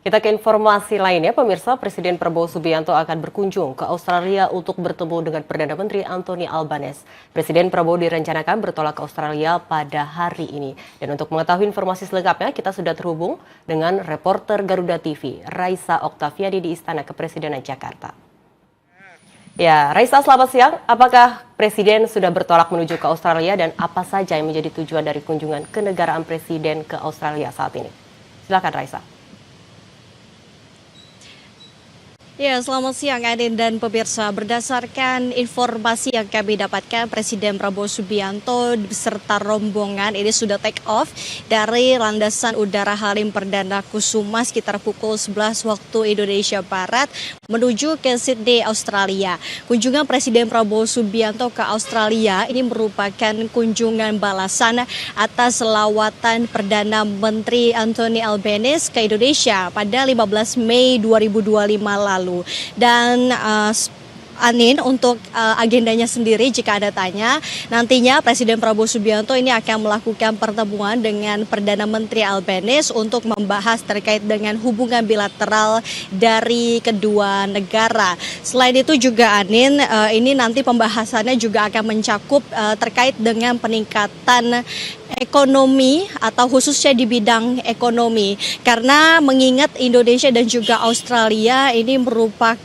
Kita ke informasi lainnya, pemirsa. Presiden Prabowo Subianto akan berkunjung ke Australia untuk bertemu dengan Perdana Menteri Anthony Albanese. Presiden Prabowo direncanakan bertolak ke Australia pada hari ini. Dan untuk mengetahui informasi selengkapnya, kita sudah terhubung dengan reporter Garuda TV, Raisa Oktaviani di Istana Kepresidenan Jakarta. Ya, Raisa, selamat siang. Apakah Presiden sudah bertolak menuju ke Australia dan apa saja yang menjadi tujuan dari kunjungan kenegaraan Presiden ke Australia saat ini? Silakan, Raisa. Ya, selamat siang Adin dan pemirsa. Berdasarkan informasi yang kami dapatkan, Presiden Prabowo Subianto beserta rombongan ini sudah take off dari landasan udara Halim Perdana Kusuma sekitar pukul 11 waktu Indonesia Barat menuju ke Sydney, Australia. Kunjungan Presiden Prabowo Subianto ke Australia ini merupakan kunjungan balasan atas lawatan Perdana Menteri Anthony Albanese ke Indonesia pada 15 Mei 2025 lalu. Dan Anin, untuk agendanya sendiri jika Anda tanya, nantinya Presiden Prabowo Subianto ini akan melakukan pertemuan dengan Perdana Menteri Albanese untuk membahas terkait dengan hubungan bilateral dari kedua negara. Selain itu juga Anin, ini nanti pembahasannya juga akan mencakup terkait dengan peningkatan ekonomi atau khususnya di bidang ekonomi, karena mengingat Indonesia dan juga Australia ini merupakan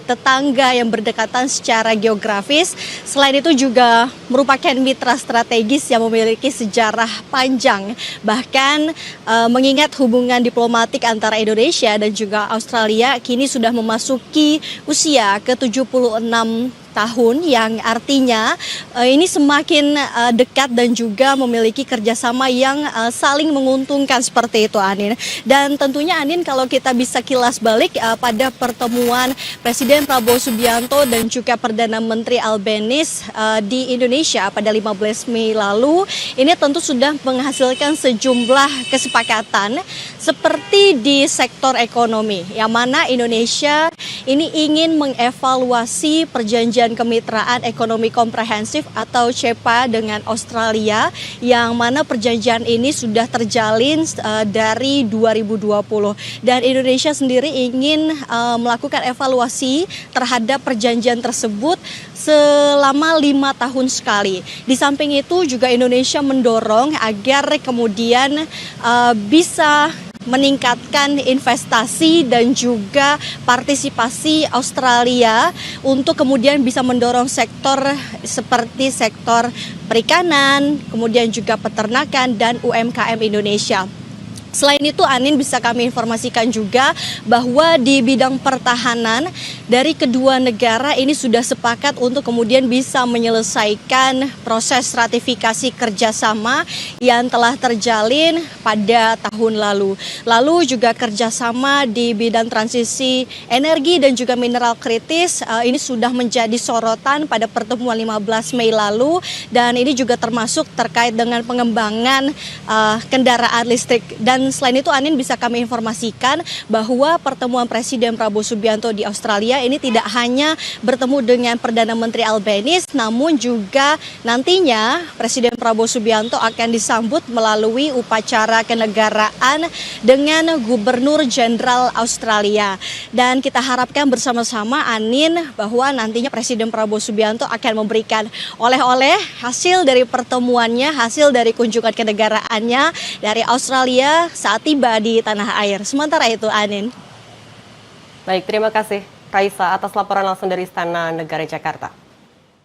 tetangga yang berdekatan secara geografis. Selain itu juga merupakan mitra strategis yang memiliki sejarah panjang. Bahkan mengingat hubungan diplomatik antara Indonesia dan juga Australia kini sudah memasuki usia ke-76 tahun, yang artinya ini semakin dekat dan juga memiliki kerjasama yang saling menguntungkan seperti itu, Anin. Dan tentunya Anin, kalau kita bisa kilas balik pada pertemuan Presiden Prabowo Subianto dan juga Perdana Menteri Albanese di Indonesia pada 15 Mei lalu, ini tentu sudah menghasilkan sejumlah kesepakatan seperti di sektor ekonomi, yang mana Indonesia ini ingin mengevaluasi perjanjian kemitraan ekonomi komprehensif atau CEPA dengan Australia, yang mana perjanjian ini sudah terjalin dari 2020, dan Indonesia sendiri ingin melakukan evaluasi terhadap perjanjian tersebut selama 5 tahun sekali. Di samping itu juga Indonesia mendorong agar kemudian bisa meningkatkan investasi dan juga partisipasi Australia untuk kemudian bisa mendorong sektor seperti sektor perikanan, kemudian juga peternakan dan UMKM Indonesia. Selain itu, Anin, bisa kami informasikan juga bahwa di bidang pertahanan dari kedua negara ini sudah sepakat untuk kemudian bisa menyelesaikan proses ratifikasi kerjasama yang telah terjalin pada tahun lalu. Lalu juga kerjasama di bidang transisi energi dan juga mineral kritis ini sudah menjadi sorotan pada pertemuan 15 Mei lalu, dan ini juga termasuk terkait dengan pengembangan kendaraan listrik. Dan selain itu, Anin, bisa kami informasikan bahwa pertemuan Presiden Prabowo Subianto di Australia ini tidak hanya bertemu dengan Perdana Menteri Albanese, namun juga nantinya Presiden Prabowo Subianto akan disambut melalui upacara kenegaraan dengan Gubernur Jenderal Australia. Dan kita harapkan bersama-sama, Anin, bahwa nantinya Presiden Prabowo Subianto akan memberikan oleh-oleh hasil dari pertemuannya, hasil dari kunjungan kenegaraannya dari Australia saat tiba di tanah air. Sementara itu, Anin. Baik, terima kasih Raisa atas laporan langsung dari Istana Negara Jakarta.